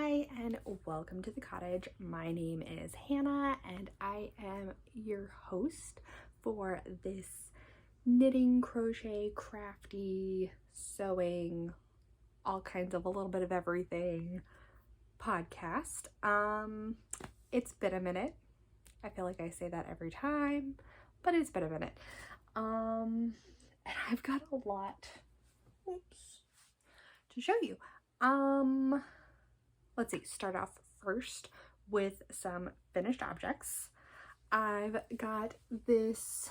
Hi and welcome to the cottage. My name is Hannah and I am your host for this knitting, crochet, crafty, sewing, all kinds of a little bit of everything podcast. It's been a minute. I feel like I say that every time, but it's been a minute. And I've got a lot to show you. Let's see, start off first with some finished objects. I've got this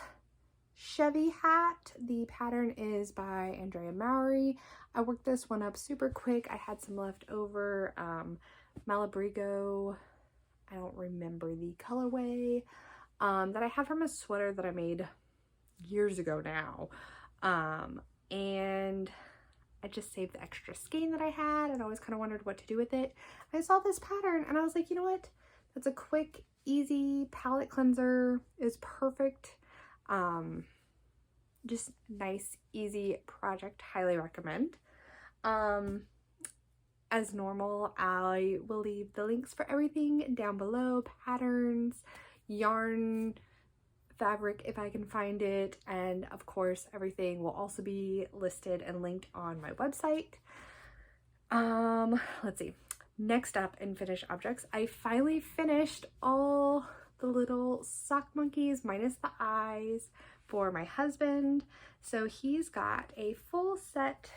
Chevy hat. The pattern is by Andrea Mowry. I worked this one up super quick. I had some left over. Malabrigo, I don't remember the colorway, that I have from a sweater that I made years ago now. And I just saved the extra skein that I had and I always kind of wondered what to do with it. I saw this pattern and I was like, you know what? That's a quick, easy palette cleanser. Is perfect. Just nice, easy project. Highly recommend. As normal, I will leave the links for everything down below. Patterns, yarn, fabric if I can find it, and of course everything will also be listed and linked on my website. Let's see, next up in finished objects, I finally finished all the little sock monkeys minus the eyes for my husband. So he's got a full set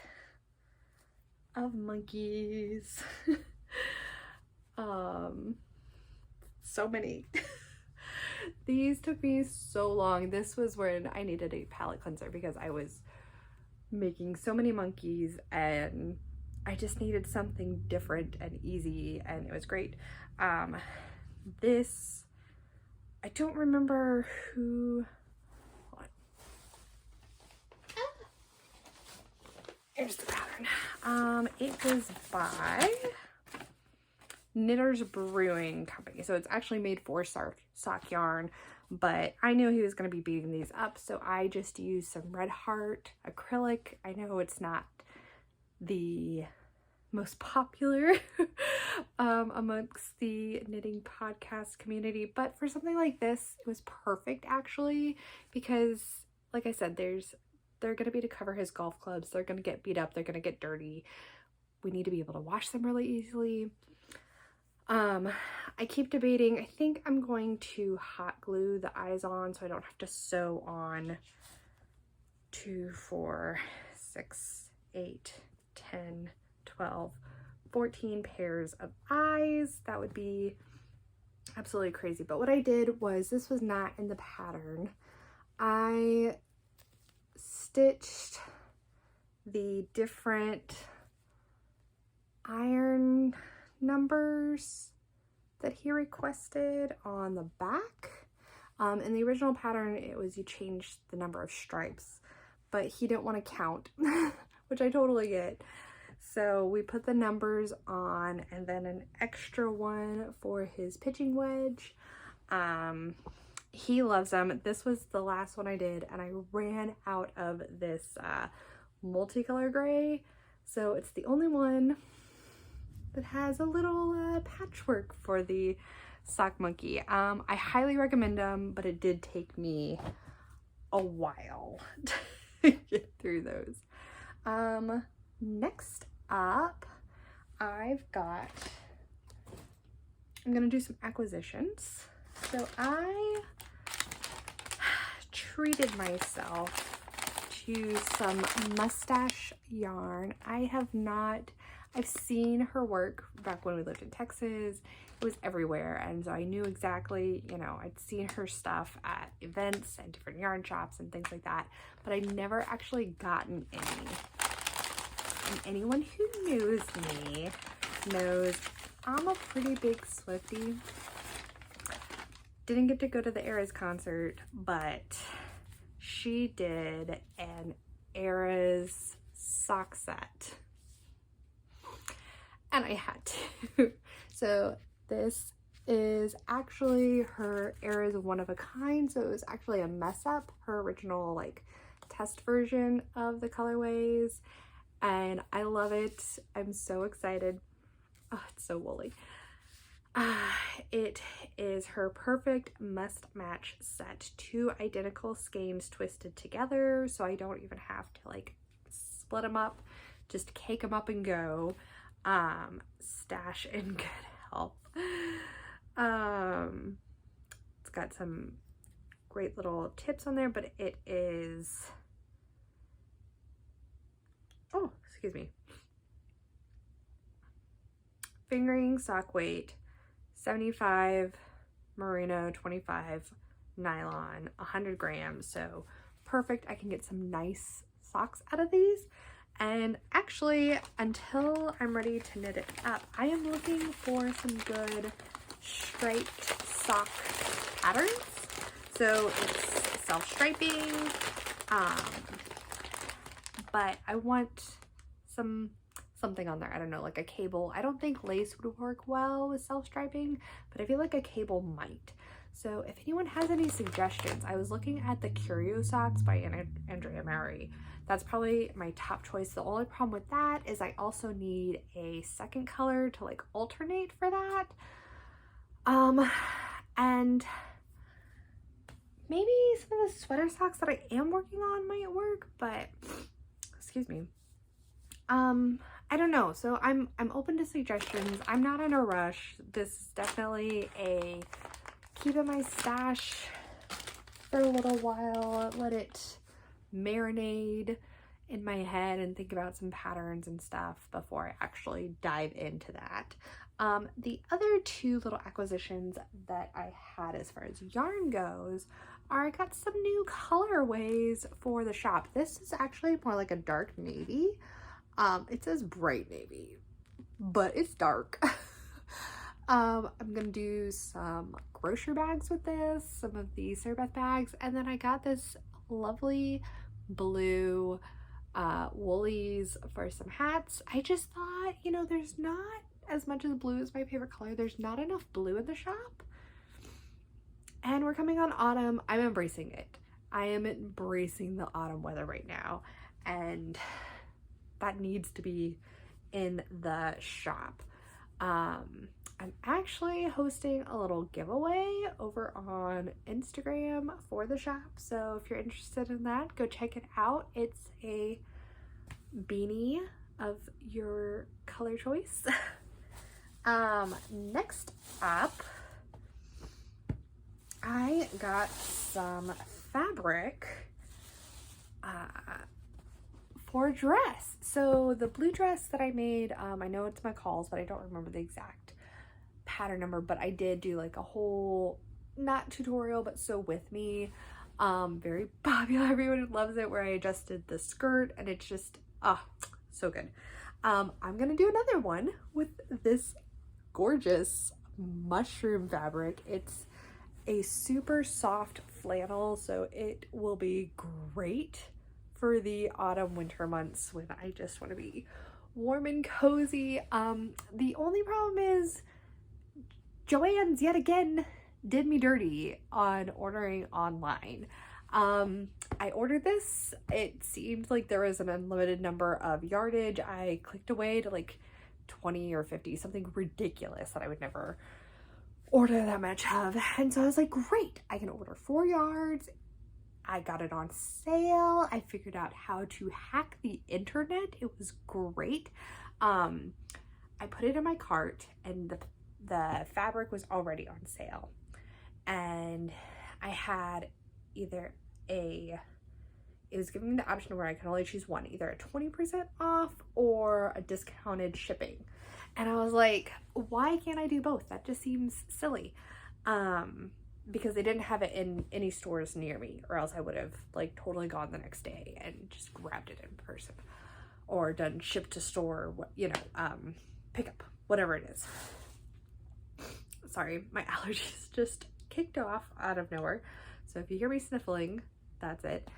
of monkeys. So many. These took me so long. This was when I needed a palette cleanser because I was making so many monkeys and I just needed something different and easy, and it was great. This, I don't remember who, here's the pattern. It was by Knitter's Brewing Company, so it's actually made for sock yarn, but I knew he was going to be beating these up, so I just used some Red Heart acrylic. I know it's not the most popular amongst the knitting podcast community, but for something like this it was perfect actually, because like I said, they're going to be to cover his golf clubs. They're going to get beat up, they're going to get dirty. We need to be able to wash them really easily. I keep debating. I think I'm going to hot glue the eyes on so I don't have to sew on 2, 4, 6, 8, 10, 12, 14 pairs of eyes. That would be absolutely crazy. But what I did was, this was not in the pattern. I stitched the different iron numbers that he requested on the back. In the original pattern, it was you changed the number of stripes, but he didn't want to count, which I totally get. So we put the numbers on and then an extra one for his pitching wedge. He loves them. This was the last one I did and I ran out of this multicolor gray. So it's the only one that has a little patchwork for the sock monkey. I highly recommend them, but it did take me a while to get through those. Next up, I'm gonna do some acquisitions. So I treated myself to some mustache yarn. I've seen her work back when we lived in Texas. It was everywhere, and so I knew exactly, you know, I'd seen her stuff at events and different yarn shops and things like that, but I'd never actually gotten any. And anyone who knows me knows I'm a pretty big Swiftie. Didn't get to go to the Eras concert, but she did an Eras sock set. And I had to. So this is actually her Eras one of a kind. So it was actually a mess up, her original like test version of the colorways. And I love it. I'm so excited. Oh, it's so woolly. It is her perfect must match set. 2 identical skeins twisted together, so I don't even have to like split them up, just cake them up and go. Stash in good health. It's got some great little tips on there, but it is, oh, excuse me. Fingering sock weight, 75 merino, 25 nylon, 100 grams. So perfect. I can get some nice socks out of these. And actually, until I'm ready to knit it up, I am looking for some good striped sock patterns. So it's self-striping, but I want something on there. I don't know, like a cable. I don't think lace would work well with self-striping, but I feel like a cable might. So if anyone has any suggestions, I was looking at the Curio socks by Andrea Mary. That's probably my top choice. The only problem with that is I also need a second color to like alternate for that. And maybe some of the sweater socks that I am working on might work, but excuse me. I don't know. So I'm open to suggestions. I'm not in a rush. This is definitely a keep in my stash for a little while, let it marinate in my head and think about some patterns and stuff before I actually dive into that. The other 2 little acquisitions that I had as far as yarn goes are I got some new colorways for the shop. This is actually more like a dark navy. It says bright navy, but it's dark. I'm gonna do some grocery bags with this, some of the Cerbeth bags, and then I got this lovely blue woolies for some hats. I just thought, you know, there's not as much as blue is my favorite color. There's not enough blue in the shop. And we're coming on autumn. I'm embracing it. I am embracing the autumn weather right now. And that needs to be in the shop. I'm actually hosting a little giveaway over on Instagram for the shop. So if you're interested in that, go check it out. It's a beanie of your color choice. Next up, I got some fabric for a dress. So the blue dress that I made, I know it's McCall's, but I don't remember the exact pattern number, but I did do like a whole, not tutorial, but sew with me. Very popular, everyone loves it, where I adjusted the skirt and it's just, so good. I'm gonna do another one with this gorgeous mushroom fabric. It's a super soft flannel, so it will be great for the autumn winter months when I just want to be warm and cozy. The only problem is Joann's yet again did me dirty on ordering online. I ordered this. It seemed like there was an unlimited number of yardage. I clicked away to like 20 or 50, something ridiculous that I would never order that much of. And so I was like, great, I can order 4 yards. I got it on sale. I figured out how to hack the internet. It was great. I put it in my cart and the fabric was already on sale. And I had either it was giving me the option where I could only choose one, either a 20% off or a discounted shipping. And I was like, why can't I do both? That just seems silly. Because they didn't have it in any stores near me, or else I would have like totally gone the next day and just grabbed it in person or done ship to store, you know, pickup, whatever it is. Sorry, my allergies just kicked off out of nowhere. So if you hear me sniffling, that's it.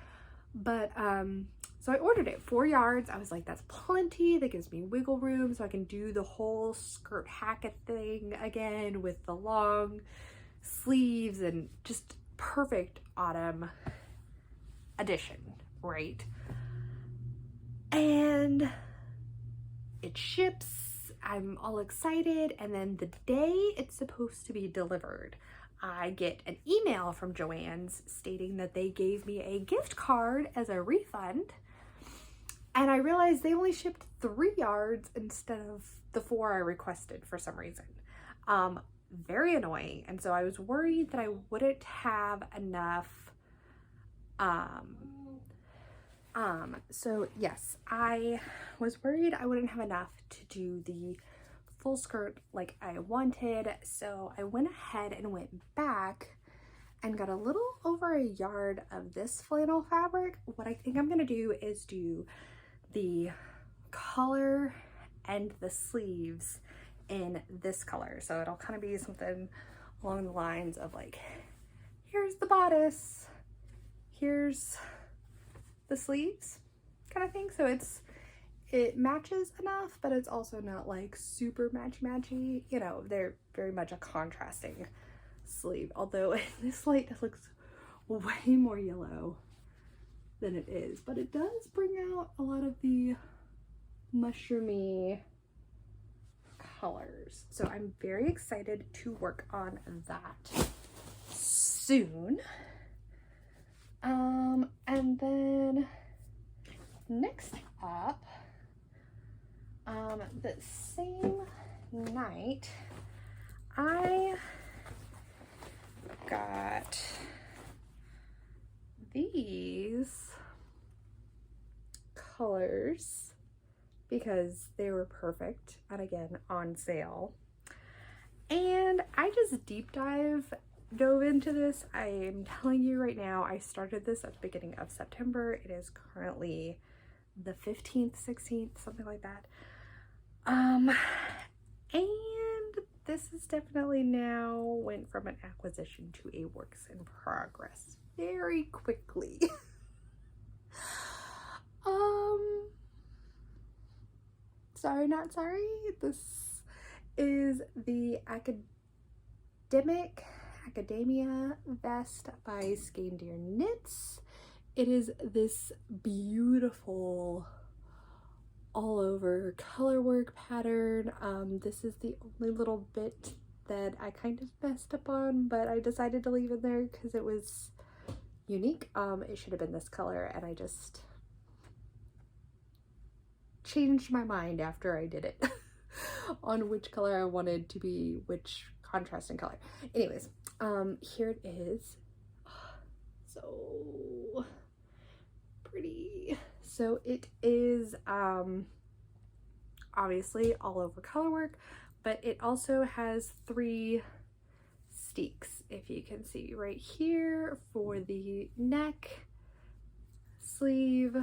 But so I ordered it 4 yards. I was like, that's plenty. That gives me wiggle room so I can do the whole skirt hacket thing again with the long sleeves and just perfect autumn edition, right? And it ships I'm all excited, and then the day it's supposed to be delivered, I get an email from Joann's stating that they gave me a gift card as a refund, and I realized they only shipped 3 yards instead of the 4 I requested for some reason. Very annoying, and so I was worried that I wouldn't have enough. So yes, I was worried I wouldn't have enough to do the full skirt like I wanted, so I went ahead and went back and got a little over a yard of this flannel fabric. What I think I'm gonna do is do the collar and the sleeves in this color, so it'll kind of be something along the lines of like, here's the bodice, here's the sleeves kind of thing. So it matches enough, but it's also not like super matchy, you know. They're very much a contrasting sleeve, although in this light it looks way more yellow than it is, but it does bring out a lot of the mushroomy colors. So I'm very excited to work on that soon. And then next up, the same night, I got these colors because they were perfect and again on sale. And I just dove into this. I am telling you right now, I started this at the beginning of September. It is currently the 15th, 16th, something like that. And this is definitely now went from an acquisition to a works in progress very quickly. Sorry, not sorry. This is the Academia vest by Skein Knits. It is this beautiful all over color work pattern. This is the only little bit that I kind of messed up on, but I decided to leave it there because it was unique. It should have been this color, and I just changed my mind after I did it on which color I wanted to be which contrasting color. Anyways, here it is. So pretty. So it is obviously all over color work, but it also has 3 steeks, if you can see right here, for the neck, sleeve,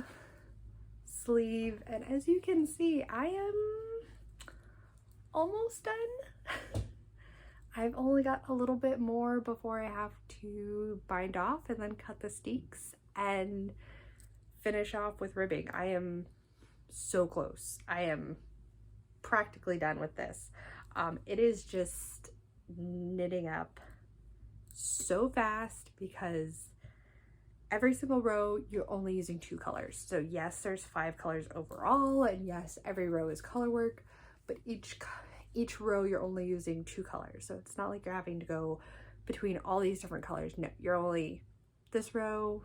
and as you can see, I am almost done. I've only got a little bit more before I have to bind off and then cut the steeks and finish off with ribbing. I am so close. I am practically done with this. It is just knitting up so fast because every single row you're only using 2 colors. So yes, there's 5 colors overall, and yes, every row is color work, but each row you're only using 2 colors. So it's not like you're having to go between all these different colors. No, you're only this row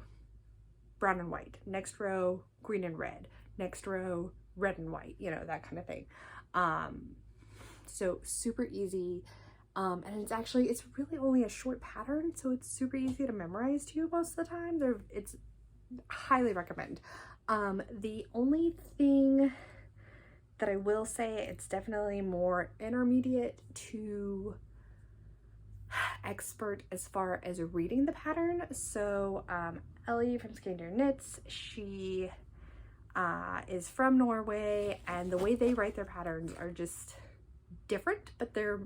brown and white, next row green and red, next row red and white, you know, that kind of thing. So super easy. And it's really only a short pattern, so it's super easy to memorize too most of the time. It's highly recommend. The only thing that I will say, it's definitely more intermediate to expert as far as reading the pattern. So Ellie from Skein Knits, she is from Norway, and the way they write their patterns are just different, but they're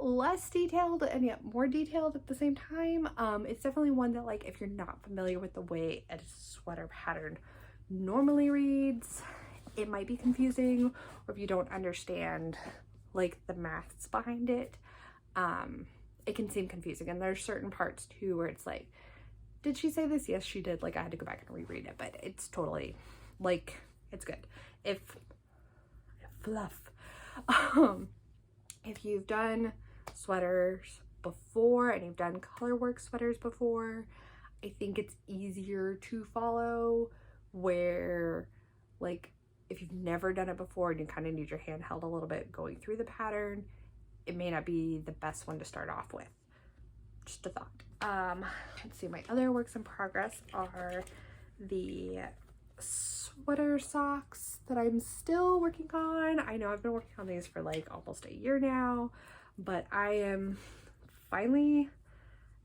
less detailed and yet more detailed at the same time. It's definitely one that, like, if you're not familiar with the way a sweater pattern normally reads, it might be confusing, or if you don't understand like the maths behind it, it can seem confusing. And there's certain parts too where it's like, did she say this? Yes, she did. Like, I had to go back and reread it, but it's totally, like, it's good. If fluff. If you've done sweaters before and you've done colorwork sweaters before, I think it's easier to follow, where like if you've never done it before and you kind of need your hand held a little bit going through the pattern, it may not be the best one to start off with. Just a thought. Let's see, my other works in progress are the sweater socks that I'm still working on. I know I've been working on these for like almost a year now, but I am finally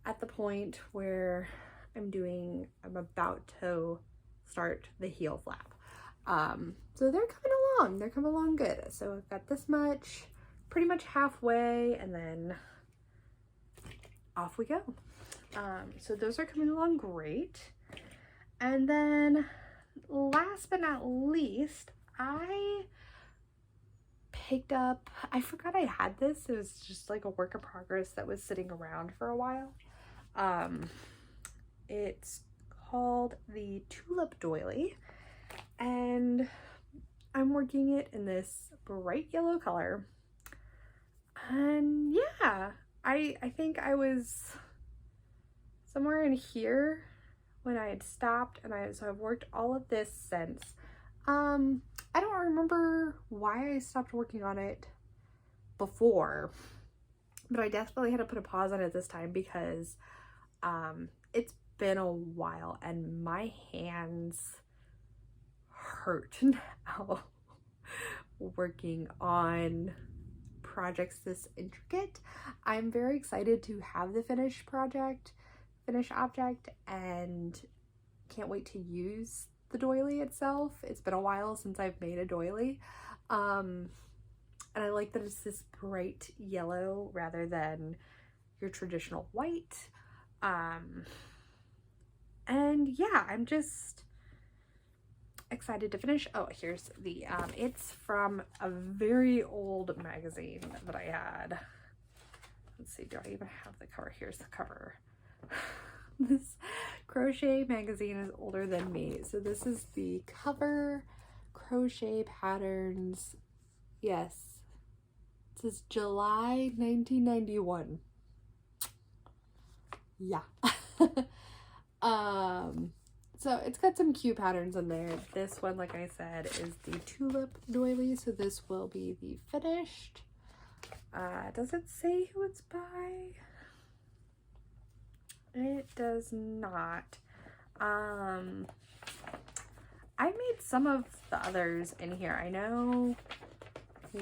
at the point where I'm about to start the heel flap. So they're coming along good. So I've got this much, pretty much halfway, and then off we go. So those are coming along great. And then last but not least, I picked up, I forgot I had this. It was just like a work in progress that was sitting around for a while. It's called the Tulip Doily, and I'm working it in this bright yellow color. And yeah, I think I was somewhere in here when I had stopped, and so I've worked all of this since. I don't remember why I stopped working on it before, but I definitely had to put a pause on it this time because it's been a while and my hands hurt now working on projects this intricate. I'm very excited to have the finished object, and can't wait to use the doily itself. It's been a while since I've made a doily. And I like that it's this bright yellow rather than your traditional white. And yeah, I'm just excited to finish. Oh, here's the, it's from a very old magazine that I had. Let's see, do I even have the cover? Here's the cover. This crochet magazine is older than me. So this is the cover, Crochet Patterns. Yes. It says July 1991. Yeah. So it's got some cute patterns in there. This one, like I said, is the Tulip Doily. So this will be the finished. Does it say who it's by? It does not. I made some of the others in here. I know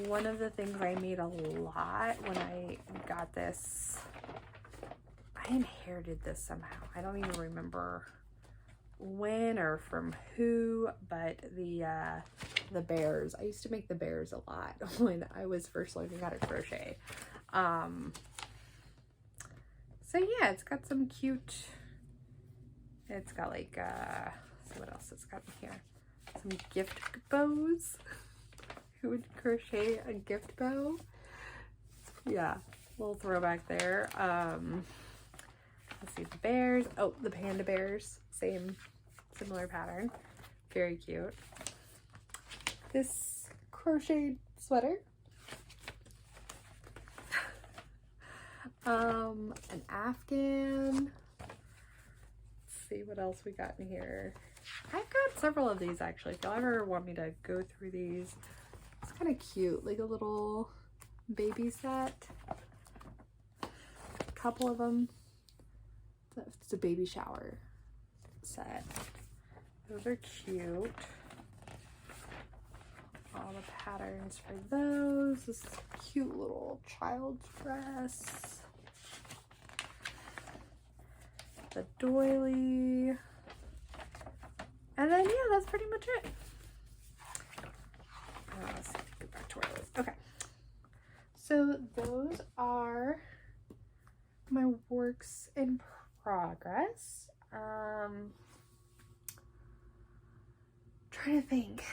one of the things I made a lot when I got this, I inherited this somehow. I don't even remember when or from who, but the bears. I used to make the bears a lot when I was first learning how to crochet. So yeah, it's got some cute, it's got like, see what else it's got in here. Some gift bows. Who would crochet a gift bow? Yeah, little throwback there. Let's see, the bears. Oh, the panda bears. Similar pattern. Very cute. This crocheted sweater. An Afghan. Let's see what else we got in here. I've got several of these actually. If y'all ever want me to go through these, it's kind of cute, like a little baby set. A couple of them. It's a baby shower set. Those are cute. All the patterns for those. This cute little child's dress. The doily. And then, yeah, that's pretty much it. Let's get back to where I was. Okay. So those are my works in progress. Trying to think.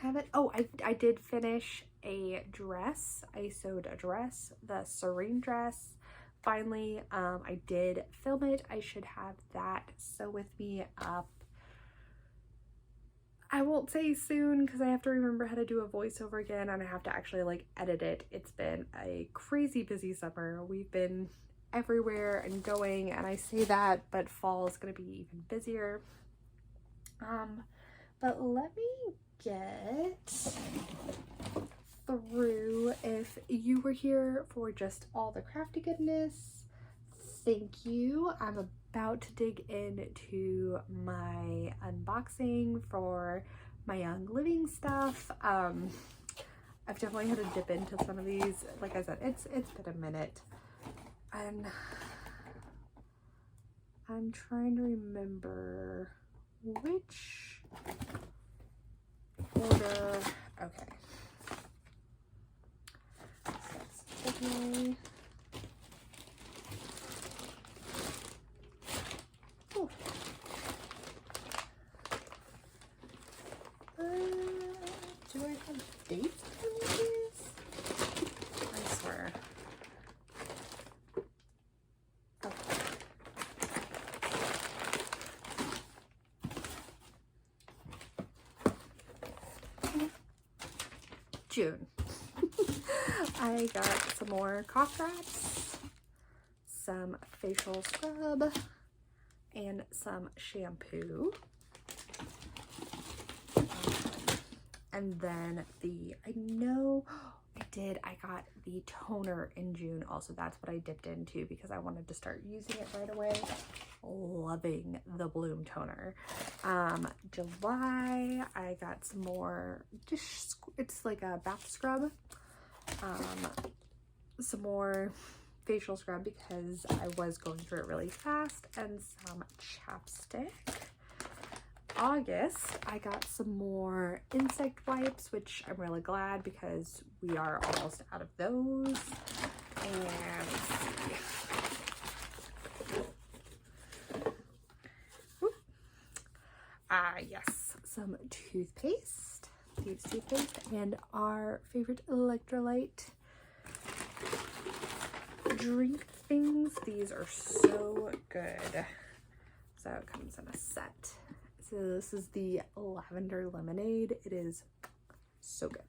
I did finish a dress. I sewed a dress, the Seren dress. Finally, I did film it. I should have that sew with me up. I won't say soon because I have to remember how to do a voiceover again, and I have to actually like edit it. It's been a crazy busy summer. We've been everywhere and going, and I say that, but fall is going to be even busier. But let me get through. If you were here for just all the crafty goodness, thank you. I'm about to dig into my unboxing for my Young Living stuff. I've definitely had to dip into some of these. Like I said, it's been a minute, and I'm trying to remember which order. Okay. Okay. Oh. Do I have dates on these? I swear. Okay. June. I got some more cough drops, some facial scrub, and some shampoo. And then I got the toner in June also. That's what I dipped into because I wanted to start using it right away. Loving the Bloom toner. July, I got some more, it's like a bath scrub. Some more facial scrub because I was going through it really fast, and some chapstick. August, I got some more insect wipes, which I'm really glad because we are almost out of those. And yes, some toothpaste, Thieves toothpaste, and our favorite electrolyte drink things. These are so good. So it comes in a set. So this is the lavender lemonade. It is so good.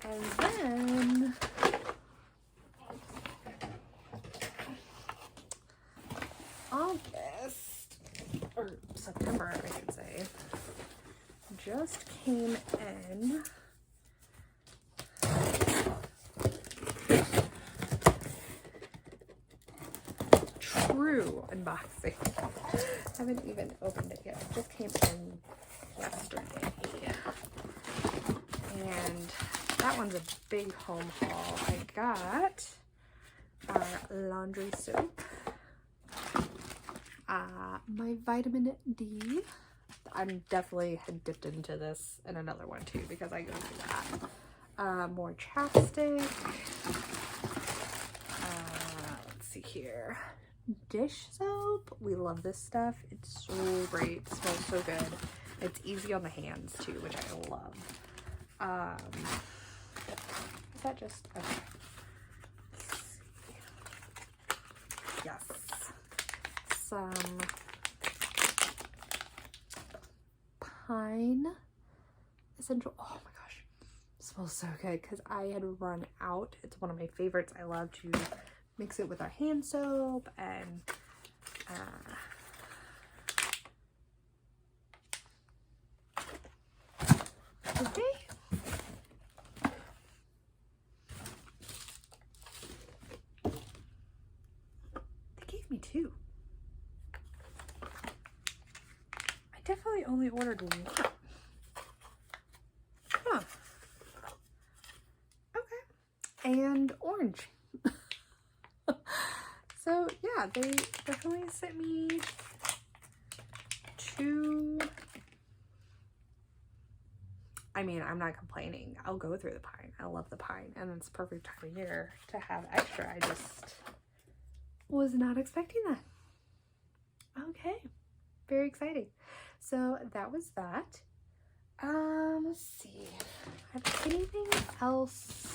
And then August, or September, I should say, just came in. True unboxing. Haven't even opened it yet. It just came in yesterday. And that one's a big home haul. I got our laundry soap, my vitamin D. I'm definitely had dipped into this and another one too because I go through that. More chapstick. Let's see here. Dish soap. We love this stuff. It's so great. It smells so good. It's easy on the hands too, which I love. Is that just okay? Yes. Some pine essential. Oh my gosh, it smells so good because I had run out. It's one of my favorites. I love to mix it with our hand soap and okay. They gave me two. I definitely only ordered one. Huh. Okay. And orange. So yeah, they definitely sent me two. I mean, I'm not complaining. I'll go through the pine. I love the pine, and it's perfect time of year to have extra. I just was not expecting that. Okay, very exciting. So that was that. Let's see. Have anything else?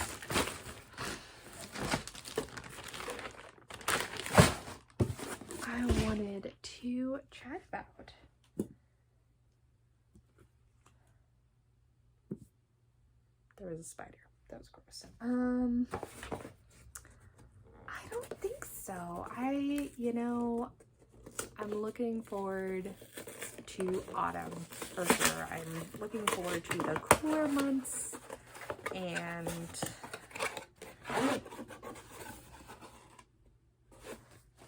I wanted to chat about. there was a spider. That was gross. I don't think so. I'm looking forward to autumn for sure. I'm looking forward to the cooler months and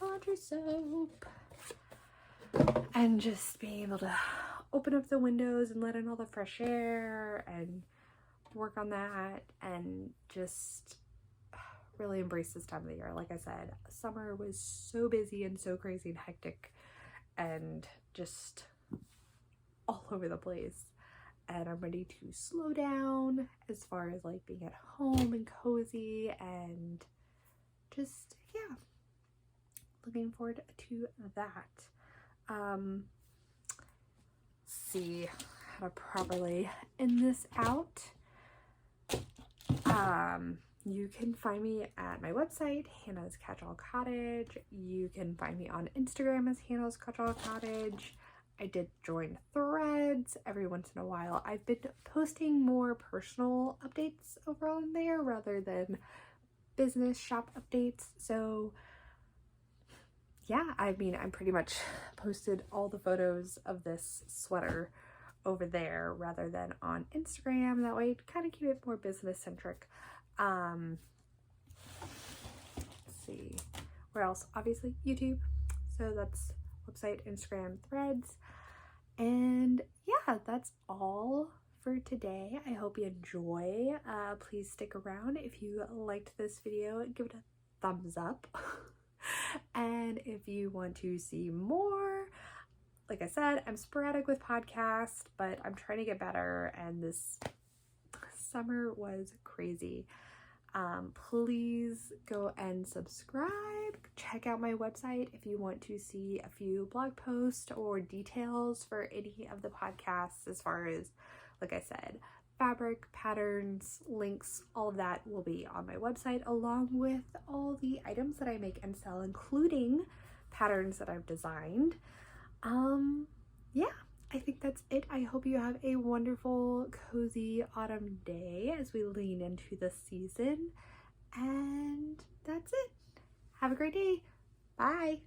laundry soap and just being able to open up the windows and let in all the fresh air and work on that and just really embrace this time of the year. Like I said, summer was so busy and so crazy and hectic and just all over the place, and I'm ready to slow down as far as like being at home and cozy and just, yeah, looking forward to that. See how to properly end this out. You can find me at my website, Hannah's Catch-All Cottage. You can find me on Instagram as Hannah's Catch-All Cottage. I did join Threads every once in a while. I've been posting more personal updates over on there rather than business shop updates. So yeah, I mean, I pretty much posted all the photos of this sweater over there rather than on Instagram. That way, kind of keep it more business centric. Let's see, where else? Obviously YouTube. So that's website, Instagram, Threads. And yeah, that's all for today. I hope you enjoy. Please stick around. If you liked this video, give it a thumbs up. And if you want to see more, like I said, I'm sporadic with podcasts, but I'm trying to get better, and this summer was crazy. Please go and subscribe. Check out my website if you want to see a few blog posts or details for any of the podcasts, as far as, like I said, fabric, patterns, links, all of that will be on my website, along with all the items that I make and sell, including patterns that I've designed. Yeah, I think that's it. I hope you have a wonderful, cozy autumn day as we lean into the season. And that's it. Have a great day. Bye.